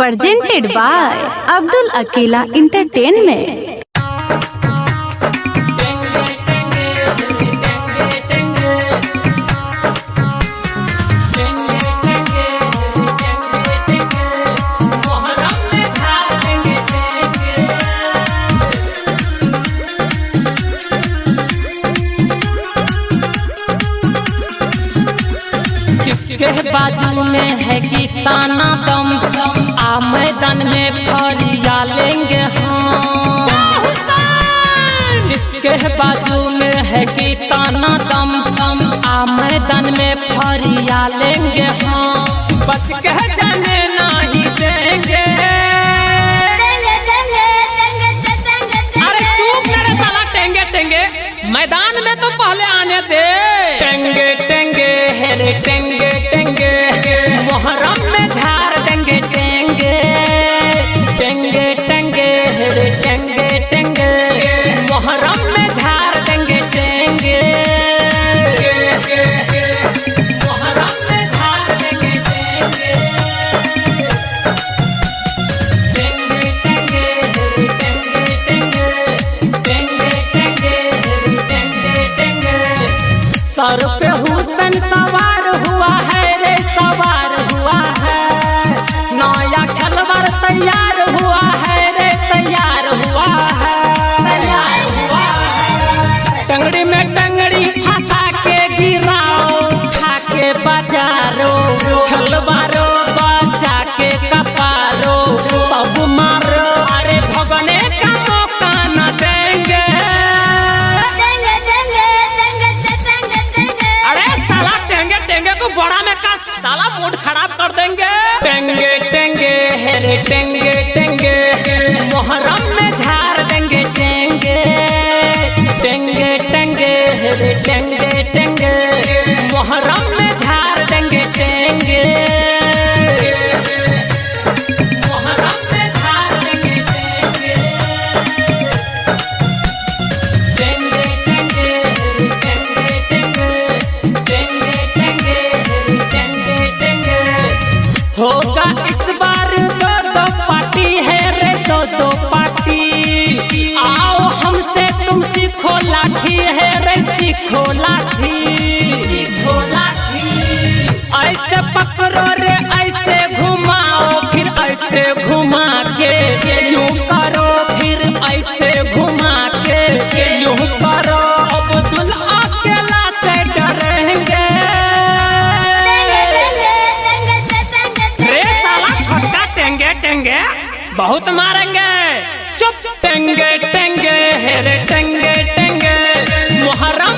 presented by Abdul Akila Entertainment. के बाजू में है कि ताना दम आ मैदान में फरिया लेंगे हम। इसके बाजू में है कि ताना दम आ मैदान में फरिया लेंगे हम। बच के जाने नहीं देंगे। अरे चुप मेरे साला टेंगे टेंगे, मैदान में तो पहले आने दे। टेंगे टेंगे हेरे टेंगे टेंगे, मोहर्रम में झाड़ देंगे टेंगे। टेंगे टेंगे हेरे टेंगे टेंगे, मोहर्रम में झाड़ देंगे टेंगे। मोहर्रम में झाड़ देंगे टेंगे। टेंगे टेंगे हेरे टेंगे टेंगे, टेंगे टेंगे हेरे टेंगे टेंगे। सर पे हुसैन सवार हुआ है रे, सवार हुआ है। नया खलवर तैयार हुआ है रे, तैयार हुआ है, तैयार हुआ है। टंगड़ी में टंगड़ी फंसा के गिराओ, उठा के बाजारो, खलवारो बचा के कपारो, तब मारो। अरे भगने का मौका न देंगे। टेंगे को बड़ा में का साला मूड खराब कर देंगे। टेंगे टेंगे हेरे टेंगे टेंगे, मोहर्रम में झाड़ देंगे टेंगे। टेंगे टेंगे हेरे टेंगे टेंगे, मोहर्रम में झाड़ देंगे टेंगे। मोहर्रम में झाड़ देंगे टेंगे। टेंगे टेंगे हेरे टेंगे टेंगे, टेंगे होगा इस बार दो पार्टी है रे, दो पार्टी। आओ हमसे तुम सीखो लाठी है रे, सीखो लाठी, सीखो लाठी। ऐसे पकड़ो रे, ऐसे घुमाओ, फिर ऐसे घुमा के यूं करो, फिर ऐसे घुमा के यूं करो। अब्दुल अकेला से डरेंगे। टेंगे बहुत मारेंगे। चुप टेंगे टेंगे हेरे टेंगे टेंगे, मोहर्रम